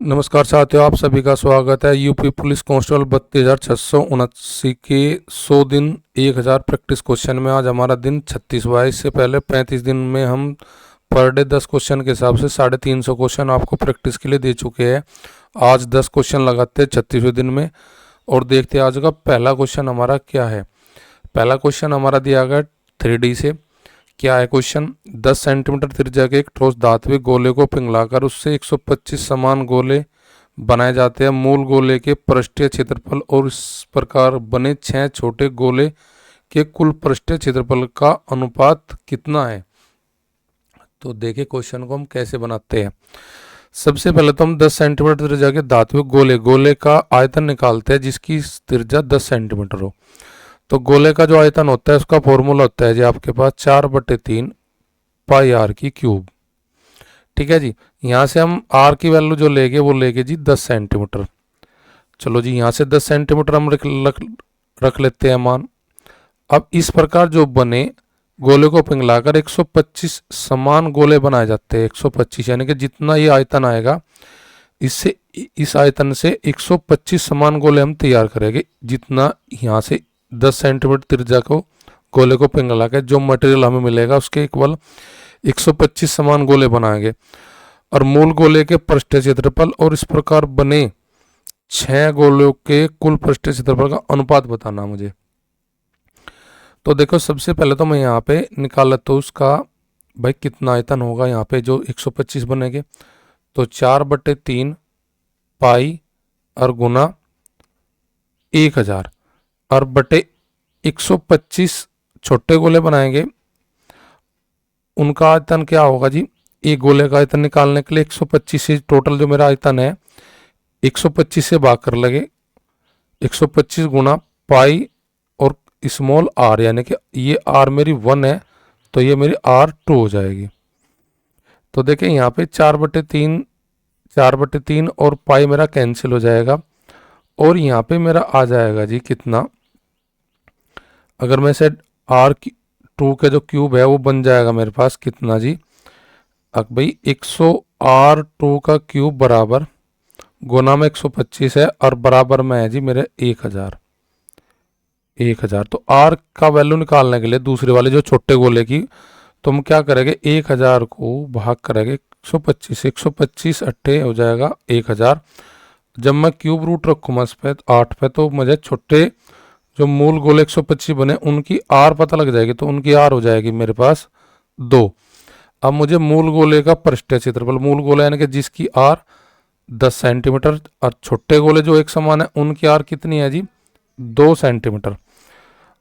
नमस्कार साथियों, आप सभी का स्वागत है। यूपी पुलिस कांस्टेबल 32,679 के 100 दिन 1000 प्रैक्टिस क्वेश्चन में आज हमारा दिन 36वां है। इससे पहले 35 दिन में हम पर डे 10 क्वेश्चन के हिसाब से 350 क्वेश्चन आपको प्रैक्टिस के लिए दे चुके हैं। आज 10 क्वेश्चन लगाते हैं 36वें दिन में और देखते हैं आज का पहला क्वेश्चन हमारा क्या है। पहला क्वेश्चन हमारा दिया गया 3D से। क्या है क्वेश्चन? 10 सेंटीमीटर त्रिज्या के एक ठोस धात्विक गोले को पिघलाकर उससे 125 समान गोले बनाए जाते हैं। मूल गोले के पृष्ठीय क्षेत्रफल और इस प्रकार बने 6 छोटे गोले के कुल पृष्ठीय क्षेत्रफल का अनुपात कितना है? तो देखिए क्वेश्चन को हम कैसे बनाते हैं। सबसे पहले तो हम 10 सेंटीमीटर त्रिज्या के धात्विक गोले का आयतन निकालते हैं जिसकी त्रिज्या 10 सेंटीमीटर हो। तो गोले का जो आयतन होता है उसका फॉर्मूला होता है जी आपके पास 4/3 पाई आर की क्यूब। ठीक है जी। यहाँ से हम आर की वैल्यू जो लेंगे वो लेंगे जी 10 सेंटीमीटर। चलो जी, यहाँ से 10 सेंटीमीटर हम रख लेते हैं मान। अब इस प्रकार जो बने गोले को पिघलाकर 125 समान गोले बनाए जाते हैं। 125 यानी कि जितना ये आयतन आएगा इससे इस आयतन से 125 समान गोले हम तैयार करेंगे। जितना यहाँ से 10 सेंटीमीटर त्रिज्या को गोले को पिघला के जो मटेरियल हमें मिलेगा उसके इक्वल 125 समान गोले बनाएंगे और मूल गोले के पृष्ठीय क्षेत्रफल और इस प्रकार बने 6 गोलों के कुल पृष्ठीय क्षेत्रफल का अनुपात बताना मुझे। तो देखो सबसे पहले तो मैं यहाँ पे निकाल लेता हूँ उसका भाई कितना आयतन होगा। यहाँ पे जो 125 बनेंगे तो 4/3 पाई और गुना 1000 और बटे 125 छोटे गोले बनाएंगे। उनका आयतन क्या होगा जी? एक गोले का आयतन निकालने के लिए 125 से टोटल जो मेरा आयतन है 125 से भाग कर लगे 125 गुना पाई और स्मॉल आर, यानी कि ये आर मेरी 1 है तो ये मेरी R2 हो जाएगी। तो देखें यहाँ पे 4/3 और पाई मेरा कैंसिल हो जाएगा और यहाँ पे मेरा आ जाएगा जी कितना, अगर मैं से R2 का जो क्यूब है वो बन जाएगा मेरे पास कितना जी। अब भाई 100 R2 का क्यूब बराबर गुना में 125 है और बराबर में है जी मेरे 1000। तो R का वैल्यू निकालने के लिए दूसरे वाले जो छोटे गोले की तो हम क्या करेंगे 1000 को भाग करेंगे 125 से। 125 अट्ठे हो जाएगा 1000। जब मैं क्यूब रूट रखूँगा इस पे 8 पे तो मुझे छोटे जो मूल गोले 125 बने उनकी आर पता लग जाएगी तो उनकी आर हो जाएगी मेरे पास 2। अब मुझे मूल गोले का पृष्ठीय क्षेत्रफल, मूल गोला यानी कि जिसकी आर 10 सेंटीमीटर और छोटे गोले जो एक समान है उनकी आर कितनी है जी 2 सेंटीमीटर।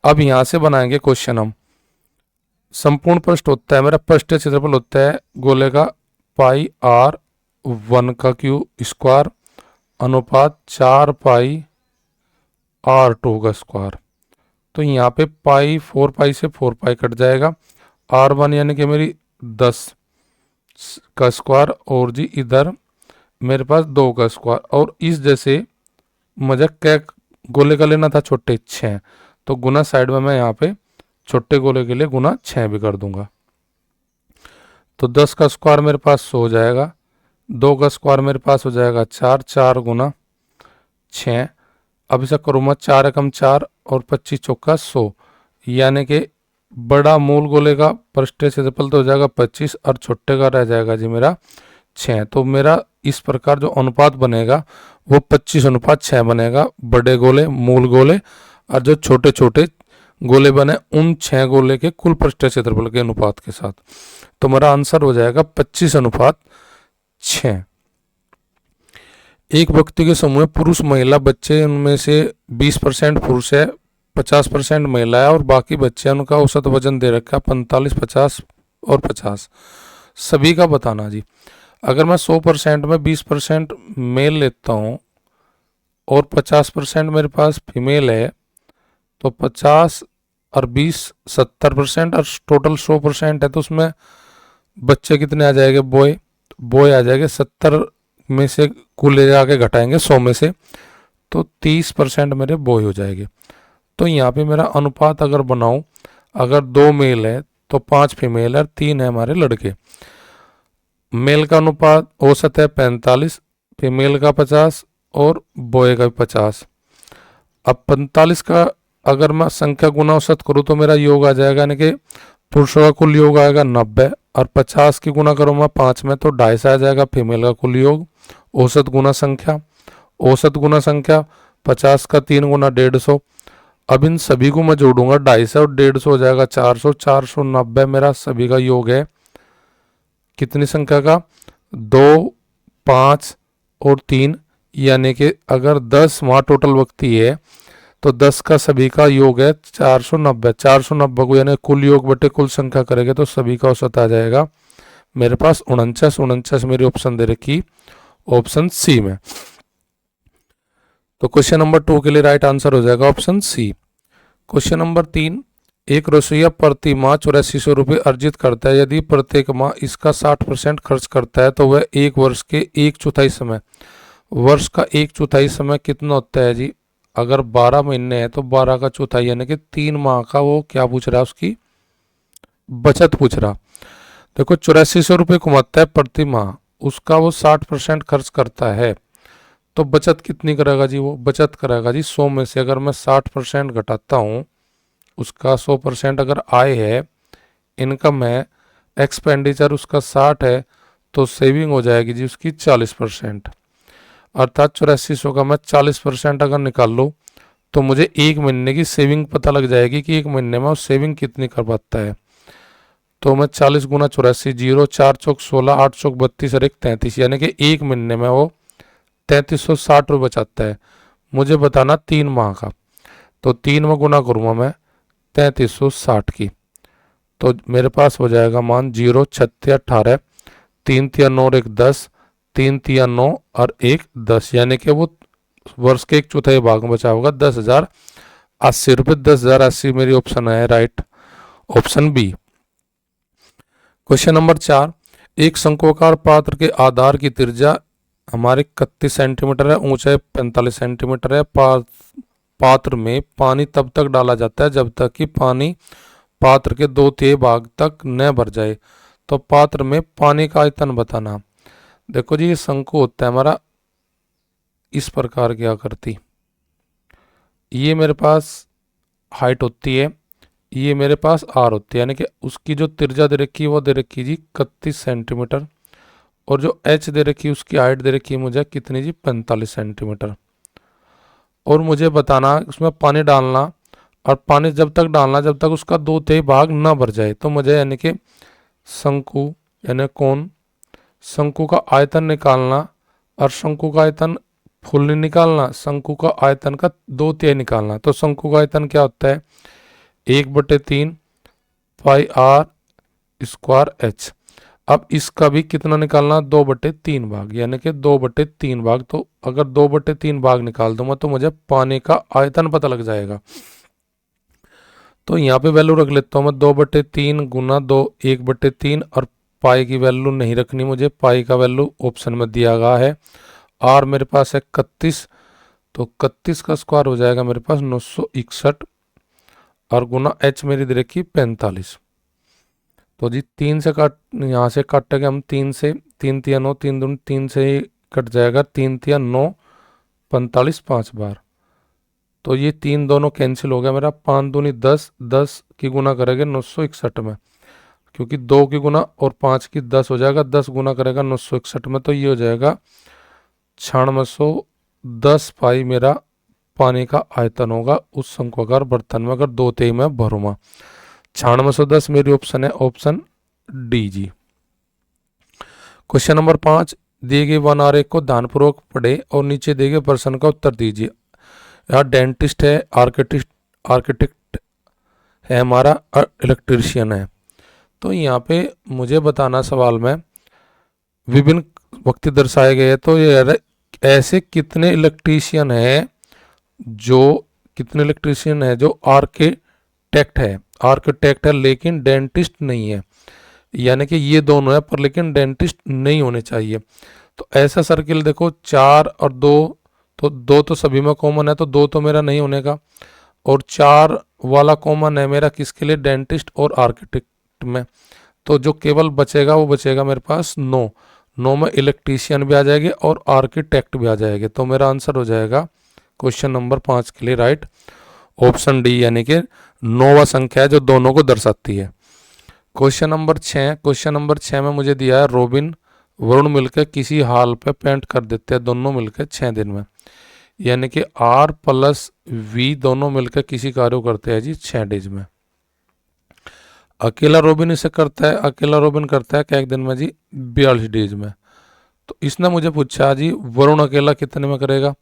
अब यहाँ से बनाएंगे क्वेश्चन हम। संपूर्ण पृष्ठ होता है मेरा पृष्ठीय क्षेत्रफल होता है गोले का पाई R1 का क्यू स्क्वायर अनुपात 4 पाई R2 का स्क्वायर। तो यहाँ पे पाई 4 पाई से 4 पाई कट जाएगा। R1 यानी कि मेरी 10 का स्क्वायर और जी इधर मेरे पास 2 का स्क्वायर और इस जैसे मुझे क्या गोले का लेना था छोटे 6 तो गुना साइड में मैं यहाँ पे छोटे गोले के लिए गुना 6 भी कर दूंगा। तो 10 का स्क्वायर मेरे पास 100 हो जाएगा, 2 का स्क्वायर मेरे पास हो जाएगा 4 गुना 6। अब इसे करूँगा 4 एकम 4 और 25 चौका 100, यानी कि बड़ा मूल गोले का पृष्ठीय क्षेत्रफल तो हो जाएगा 25 और छोटे का रह जाएगा जी मेरा 6। तो मेरा इस प्रकार जो अनुपात बनेगा वो 25:6 बनेगा। बड़े गोले मूल गोले और जो छोटे छोटे गोले बने उन 6 गोले के कुल पृष्ठीय क्षेत्रफल के अनुपात के साथ। तो मेरा आंसर हो जाएगा 25:6। एक व्यक्ति के समूह में पुरुष महिला बच्चे, उनमें से 20% पुरुष है 50% महिला है और बाकी बच्चे उनका औसत वजन दे रखा है 45, 50 और 50 सभी का बताना जी। अगर मैं 100% में 20% मेल लेता हूँ और 50% मेरे पास फीमेल है तो 50 और 20 70% और टोटल 100% है तो उसमें बच्चे कितने आ जाएंगे? बॉय आ जाएंगे। 70 में से कुल ले जाके घटाएंगे 100 में से तो 30% मेरे बॉय हो जाएंगे। तो यहाँ पे मेरा अनुपात अगर बनाऊं, अगर 2 मेल है तो 5 फीमेल है और 3 है हमारे लड़के। मेल का अनुपात औसत है 45, फीमेल का 50 और बॉय का भी 50। अब 45 का अगर मैं संख्या गुना औसत करूँ तो मेरा योग आ जाएगा, यानी कि पुरुषों का कुल योग आएगा 90, और 50 की गुना करूँ मैं 5 में तो 250 आ जाएगा फीमेल का कुल योग। औसत गुना संख्या, औसत गुना संख्या 50 का 3 गुना 150। अब इन सभी को मैं जोड़ूंगा, 250 और 150 हो जाएगा 400, 490 मेरा सभी का योग है। कितनी संख्या का? 2, 5 और 3, यानी कि अगर 10 वहाँ टोटल व्यक्ति है तो 10 का सभी का योग है 490। 490 को यानी कुल योग बटे कुल संख्या करेंगे तो सभी का औसत आ जाएगा मेरे पास 49। 49 मेरी ऑप्शन दे रखी ऑप्शन सी में। तो क्वेश्चन नंबर 2 के लिए राइट आंसर हो जाएगा ऑप्शन सी। क्वेश्चन नंबर 3, एक रसोइया प्रति माह 8400 रुपये अर्जित करता है। यदि प्रत्येक माह इसका 60% खर्च करता है तो वह एक वर्ष के 1/4 समय, वर्ष का 1/4 समय कितना होता है जी? अगर 12 महीने हैं तो 12 का चौथाई यानी कि 3 माह का वो क्या पूछ रहा है, उसकी बचत पूछ रहा। देखो 8400 रुपये कमाता है प्रति माह, उसका वो 60% खर्च करता है तो बचत कितनी करेगा जी? वो बचत करेगा जी 100 में से अगर मैं 60% घटाता हूँ, उसका 100% अगर आय है, इनकम है, एक्सपेंडिचर उसका 60 है, तो सेविंग हो जाएगी जी उसकी 40%। अर्थात 8400 का मैं 40% अगर निकाल लूँ तो मुझे एक महीने की सेविंग पता लग जाएगी कि एक महीने में वो सेविंग कितनी कर पाता है। तो मैं 40 गुना 84, 0, 4 चौक 16, 8 चौक 32 और 1 33, यानी कि एक महीने में वो 3360 रुपये बचाता है। मुझे बताना 3 माह का, तो 3 में गुना करूँगा मैं 3360 की, तो मेरे पास हो जाएगा मान 0, 36, 18, 3 तिया 9 और 1 10, 3 तिया 9 और 1 10, यानी कि वो वर्ष के 1/4 भाग में बचा होगा 10,080 रुपये। 10,080 मेरी ऑप्शन है right, option B. Question number 4, एक शंक्वाकार पात्र के आधार की त्रिज्या हमारे 31 सेंटीमीटर है, ऊंचाई 45 सेंटीमीटर है। पात्र में पानी तब तक डाला जाता है जब तक कि पानी पात्र के 2/3 भाग तक न भर जाए। तो पात्र में पानी का आयतन बताना। देखो जी, ये शंकु होता है हमारा इस प्रकार की आकृति, ये मेरे पास हाइट होती है, ये मेरे पास आर होती है, यानी कि उसकी जो त्रिज्या दे रखी है वो दे रखी जी 31 सेंटीमीटर, और जो एच दे रखी है उसकी हाइट दे रखी है मुझे कितनी जी 45 सेंटीमीटर। और मुझे बताना उसमें पानी डालना, और पानी जब तक डालना जब तक उसका 2/3 भाग ना भर जाए। तो मुझे यानी कि शंकु यानी कौन शंकु का आयतन निकालना, और शंकु का आयतन फुल नहीं निकालना, शंकु का आयतन का 2/3 निकालना। तो शंकु का आयतन क्या होता है? 1/3 पाई आर स्क्वायर एच। अब इसका भी कितना निकालना? 2/3 भाग, यानी कि 2/3 भाग। तो अगर 2/3 भाग निकाल दूंगा तो मुझे पानी का आयतन पता लग जाएगा। तो यहाँ पे वैल्यू रख लेता हूँ मैं 2/3 गुना 2, 1/3, और पाई की वैल्यू नहीं रखनी मुझे, पाई का वैल्यू ऑप्शन में दिया गया है। आर मेरे पास है 31, तो 31 का स्क्वायर हो जाएगा मेरे पास 961, और गुना एच मेरी दे रखी 45। तो जी 3 से काट, यहाँ से काटेंगे हम 3 से, 3 तिया 9, 3 दूनी 3 से ही कट जाएगा, 3 तिया 9, 45 5 बार। तो ये 3 दोनों कैंसिल हो गया मेरा, 5 दूनी 10, 10 की गुना करेंगे 961 में, क्योंकि 2 की गुना और 5 की 10 हो जाएगा, 10 गुना करेगा 961 में, तो ये हो जाएगा 9610 पाई मेरा पानी का आयतन होगा उस शंक्वाकार बर्तन में अगर 2/3 में भरूंगा। 9610 मेरी ऑप्शन है option D G. Question number 5, दिए गए वन आरेख को ध्यानपूर्वक पढ़े और नीचे दिए गए प्रश्न का उत्तर दीजिए। यहाँ डेंटिस्ट है, आर्किटेक्ट है, हमारा इलेक्ट्रीशियन है। तो यहाँ पे मुझे बताना सवाल में विभिन्न व्यक्ति दर्शाए गए हैं। तो ये ऐसे कितने इलेक्ट्रीशियन है जो आर्किटेक्ट है लेकिन डेंटिस्ट नहीं है, यानी कि ये दोनों है पर लेकिन डेंटिस्ट नहीं होने चाहिए। तो ऐसा सर्किल देखो 4 और 2, तो 2 तो सभी में कॉमन है, तो 2 तो मेरा नहीं होने का, और 4 वाला कॉमन है मेरा किसके लिए? डेंटिस्ट और आर्किटेक्ट में। तो जो केवल बचेगा वो बचेगा मेरे पास 9। 9 में इलेक्ट्रीशियन भी आ जाएगी और आर्किटेक्ट भी आ जाएगी। तो मेरा आंसर हो जाएगा क्वेश्चन नंबर 5 के लिए राइट ऑप्शन डी, यानी कि 9वां संख्या है जो दोनों को दर्शाती है। क्वेश्चन नंबर 6 में मुझे दिया है रोबिन वरुण मिलकर किसी हाल पे पेंट कर देते हैं दोनों मिलकर 6 दिन में, यानी कि आर प्लस वी दोनों मिलकर किसी कार्य को करते हैं जी 6 डेज में। अकेला रोबिन इसे करता है, अकेला रोबिन करता है क्या एक दिन में जी 42 डेज में। तो इसने मुझे पूछा जी वरुण अकेला कितने में करेगा,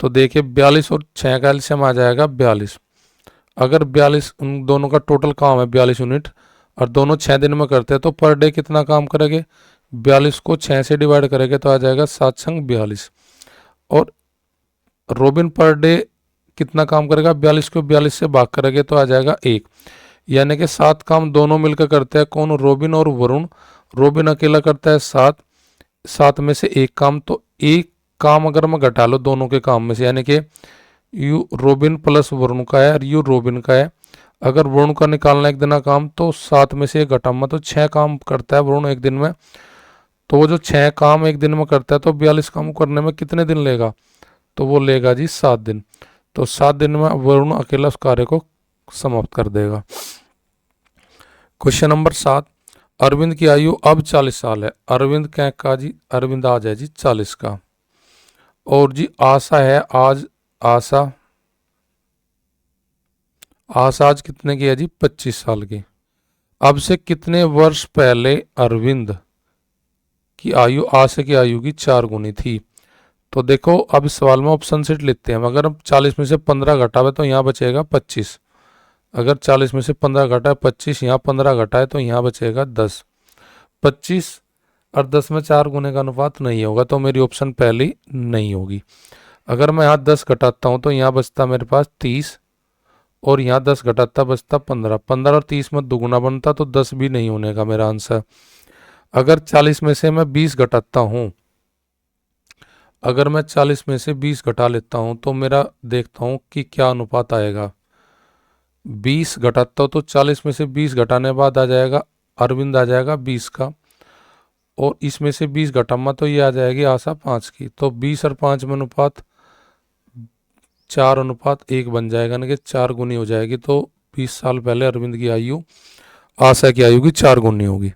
तो देखिए 42 और 6 का एलसीएम आ जाएगा 42। अगर 42 उन दोनों का टोटल काम है 42 यूनिट और दोनों 6 दिन में करते हैं तो पर डे कितना काम करेंगे, 42 को 6 से डिवाइड करेंगे तो आ जाएगा 7 संग 42। और रोबिन पर डे कितना काम करेगा, 42 को 42 से भाग करेंगे तो आ जाएगा 1, यानी कि 7 काम दोनों मिलकर करते हैं कौन, रोबिन और वरुण। रोबिन अकेला करता है 7 में से एक काम, तो एक काम अगर मैं घटा लो दोनों के काम में से, यानी कि यू रोबिन प्लस वरुण का है और यू रोबिन का है। अगर वरुण का निकालना एक दिन का काम तो 7 में से एक घटाऊंगा तो 6 काम करता है वरुण एक दिन में। तो वो जो 6 काम एक दिन में करता है तो 42 काम करने में कितने दिन लेगा, तो वो लेगा जी 7 दिन। तो 7 दिन में वरुण अकेला उस कार्य को समाप्त कर देगा। क्वेश्चन नंबर 7, अरविंद की आयु अब 40 साल है। अरविंद क्या का जी, अरविंद आज है जी 40 का। और जी आशा है आज, आशा आज कितने की है जी 25 साल की। अब से कितने वर्ष पहले अरविंद की आयु आशा की आयु की 4 गुनी थी। तो देखो अब इस सवाल में ऑप्शन सेट लेते हैं। अगर 40 में से 15 घटावे तो यहाँ बचेगा 25। अगर 40 में से 15 घटा है 25, यहाँ 15 घटा है तो यहाँ बचेगा 10। 25 और 10 में 4 गुने का अनुपात नहीं होगा तो मेरी ऑप्शन पहली नहीं होगी। अगर मैं यहाँ 10 घटाता हूँ तो यहाँ बचता मेरे पास 30 और यहाँ 10 घटाता बचता 15। 15 और 30 में दुगुना बनता तो 10 भी नहीं होने का मेरा आंसर। अगर 40 में से मैं 20 घटाता हूँ, अगर मैं 40 में से 20 घटा लेता हूँ तो मेरा देखता हूँ कि क्या अनुपात आएगा। 20 घटाता हूँ तो 40 में से 20 घटाने बाद आ जाएगा अरविंद आ जाएगा 20 का, और इसमें से 20 घटाऊंगा तो ये आ जाएगी आशा 5 की। तो 20 और 5 में अनुपात 4:1 बन जाएगा, यानी कि 4 गुनी हो जाएगी। तो 20 साल पहले अरविंद की आयु आशा की आयु की 4 गुनी होगी।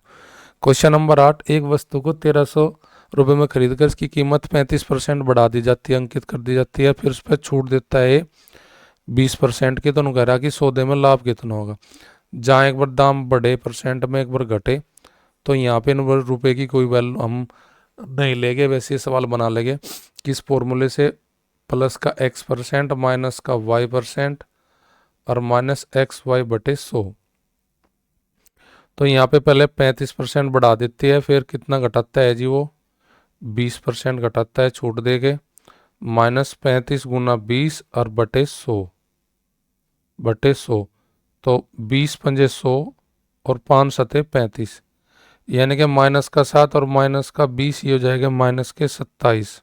क्वेश्चन नंबर 8, एक वस्तु को 1300 रुपये में खरीदकर इसकी कीमत 35% बढ़ा दी जाती है, अंकित कर दी जाती है, फिर उस पर छूट देता है 20% की। तो उन्होंने कह रहा कि सौदे में लाभ कितना होगा। जहाँ एक बार दाम बढ़े परसेंट में, एक बार घटे, तो यहाँ पे रुपए की कोई वैल्यू हम नहीं लेंगे, वैसे सवाल बना लेंगे किस फॉर्मूले से, प्लस का x% माइनस का y% और माइनस XY बटे 100। तो यहाँ पे पहले 35% बढ़ा देती है, फिर कितना घटाता है जी वो 20% घटाता है छूट देके, -35 गुना 20 और बटे 100। तो 20 पंजे 100 और 5 सते 35, यानी कि माइनस का 7 और माइनस का 20 ये हो जाएगा माइनस के 27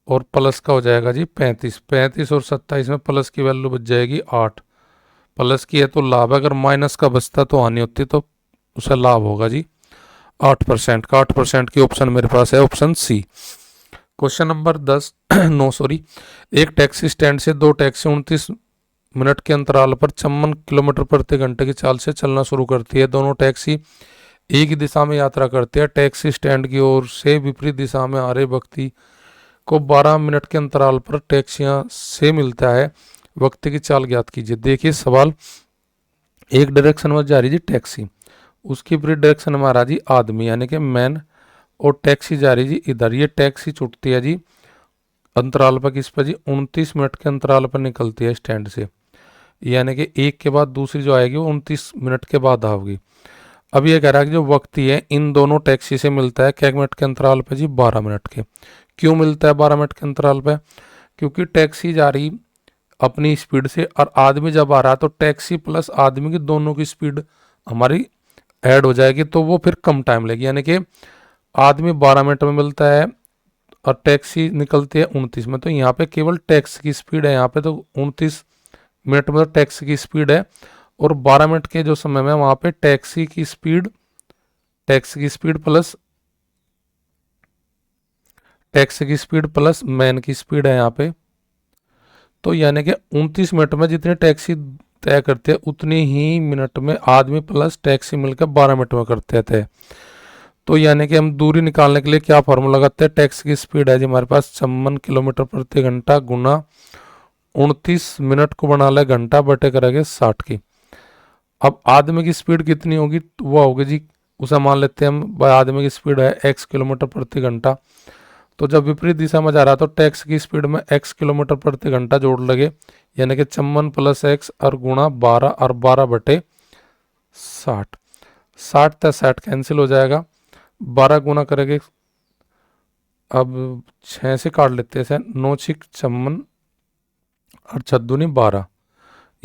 और प्लस का हो जाएगा जी 35। 35 और 27 में प्लस की वैल्यू बच जाएगी 8। प्लस की है तो लाभ है, अगर माइनस का बचता तो हानि होती, तो उसे लाभ होगा जी 8% का। 8% की ऑप्शन मेरे पास है ऑप्शन सी। क्वेश्चन नंबर 10 एक टैक्सी स्टैंड से 2 टैक्सी 29 मिनट के अंतराल पर 56 किलोमीटर प्रति घंटे की चाल से चलना शुरू करती है। दोनों टैक्सी एक ही दिशा में यात्रा करते हैं। टैक्सी स्टैंड की ओर से विपरीत दिशा में आ रहे व्यक्ति को 12 मिनट के अंतराल पर टैक्सियां से मिलता है। व्यक्ति की चाल ज्ञात कीजिए। देखिए सवाल, एक डायरेक्शन में जा रही जी टैक्सी, उसकी विपरीत डायरेक्शन में आ रहा जी आदमी यानी कि मैन, और टैक्सी जा रही जी इधर। ये टैक्सी छूटती है जी अंतराल पर किस पर जी 29 मिनट के अंतराल पर निकलती है स्टैंड से, यानी कि एक के बाद दूसरी जो आएगी वो 29 मिनट के बाद आओगी। अब ये कह रहा है कि जो व्यक्ति है इन दोनों टैक्सी से मिलता है क्या मिनट के अंतराल पर जी 12 मिनट के। क्यों मिलता है 12 मिनट के अंतराल पर, क्योंकि टैक्सी जा रही अपनी स्पीड से और आदमी जब आ रहा है तो टैक्सी प्लस आदमी की दोनों की स्पीड हमारी ऐड हो जाएगी, तो वो फिर कम टाइम लेगी। यानी कि आदमी 12 मिनट में मिलता है और टैक्सी निकलती है 29 में, तो यहाँ पे केवल टैक्सी की स्पीड है, यहाँ पे तो 29 मिनट में तो टैक्सी की स्पीड है, और 12 मिनट के जो समय में वहाँ पे टैक्सी की स्पीड प्लस टैक्सी की स्पीड प्लस मैन की स्पीड है यहाँ पे। तो यानी कि 29 मिनट में जितनी टैक्सी तय करते हैं उतनी ही मिनट में आदमी प्लस टैक्सी मिलकर 12 मिनट में करते हैं तय। तो यानी कि हम दूरी निकालने के लिए क्या फॉर्मूला लगाते हैं, टैक्सी की स्पीड है जी हमारे पास 56 किलोमीटर प्रति घंटा गुना 29 मिनट को बना ले घंटा बटे करेंगे 60 की। अब आदमी की स्पीड कितनी होगी, तो वो होगी जी, उसे मान लेते हैं हम, आदमी की स्पीड है x किलोमीटर प्रति घंटा। तो जब विपरीत दिशा में जा रहा तो टैक्सी की स्पीड में x किलोमीटर प्रति घंटा जोड़ लगे, यानी कि 56 प्लस x और गुणा 12 और 12 बटे 60। 60 तक 60 कैंसिल हो जाएगा, 12 गुना करेंगे, अब 6 से काट लेते हैं, 9 6 56 और 6 दूनी 12,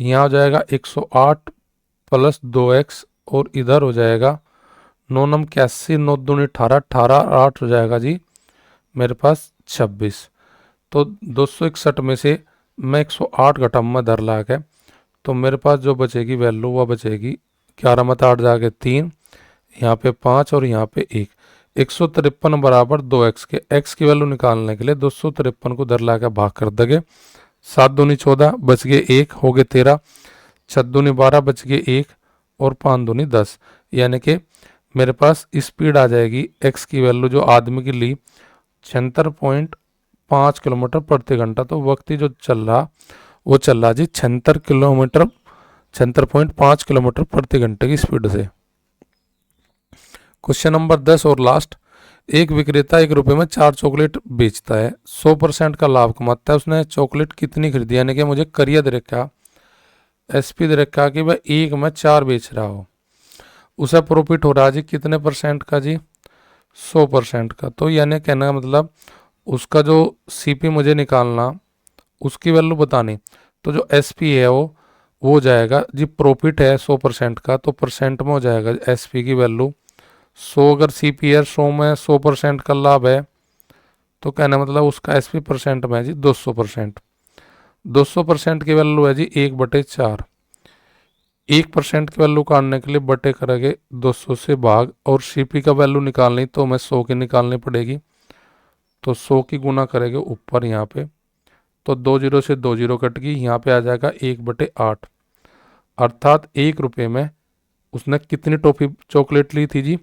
यहाँ हो जाएगा 108 प्लस 2x और इधर हो जाएगा 9 नम 81, 9 दूनी 18, 18 और 8 हो जाएगा जी मेरे पास 26। तो 261 में से मैं 108 घटाऊंगा धर ला के, तो मेरे पास जो बचेगी वैल्यू वह बचेगी 11 में 8 जाके 3, यहाँ पे 5 और यहाँ पे 1, 153 बराबर 2x के। x की वैल्यू निकालने के लिए 253 को धर ला के भाग कर देंगे, 7 दूनी 14 बच गए 1 हो गए 13, 6 दूनी 12 बच गए 1 और 5 दूनी 10, यानी कि मेरे पास स्पीड आ जाएगी x की वैल्यू जो आदमी की ली 76.5 किलोमीटर प्रति घंटा। तो वक्त ही जो चल रहा वो चल रहा जी 76.5 किलोमीटर प्रति घंटे की स्पीड से। क्वेश्चन नंबर 10 और लास्ट, एक विक्रेता 1 रुपये में 4 चॉकलेट बेचता है, 100% का लाभ कमाता है, उसने चॉकलेट कितनी खरीदी, यानी कि मुझे करियर दे रखा, एसपी दे रखा कि वह 1 में 4 बेच रहा हो, उसे प्रॉफिट हो रहा जी कितने परसेंट का जी, 100% का। तो यानी कहने का मतलब उसका जो सीपी मुझे निकालना, उसकी वैल्यू बतानी, तो जो एसपी है वो जाएगा जी, प्रॉफिट है 100% का तो परसेंट में हो जाएगा एसपी की वैल्यू 100, अगर सीपी है 100 में 100% का लाभ है तो कहना मतलब उसका एसपी परसेंट में है जी 200%। 200% की वैल्यू है जी 1/4, 1% की वैल्यू काटने के लिए बटे करेंगे 200 से भाग, और सीपी का वैल्यू निकालनी तो हमें 100 की निकालनी पड़ेगी, तो 100 की गुना करेंगे ऊपर यहाँ पे, तो 2 जीरो से 2 जीरो कट गई, यहाँ पे आ जाएगा 1/8, अर्थात 1 रुपये में उसने कितनी टॉफी चॉकलेट ली थी जी,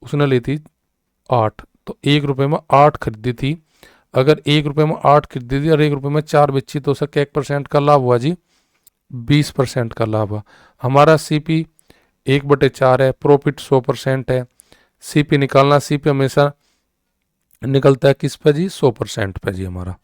उसने ली थी 8, तो 1 रुपये में 8 खरीदी थी। अगर 1 रुपये में 8 खरीदी थी और 1 रुपये में 4 बेची तो उसका 1% का लाभ हुआ जी, 20% का लाभ हुआ। हमारा सीपी 1/4 है, प्रॉफिट 100% है, सीपी निकालना, सीपी हमेशा निकलता है किस पे जी, 100% पे जी हमारा।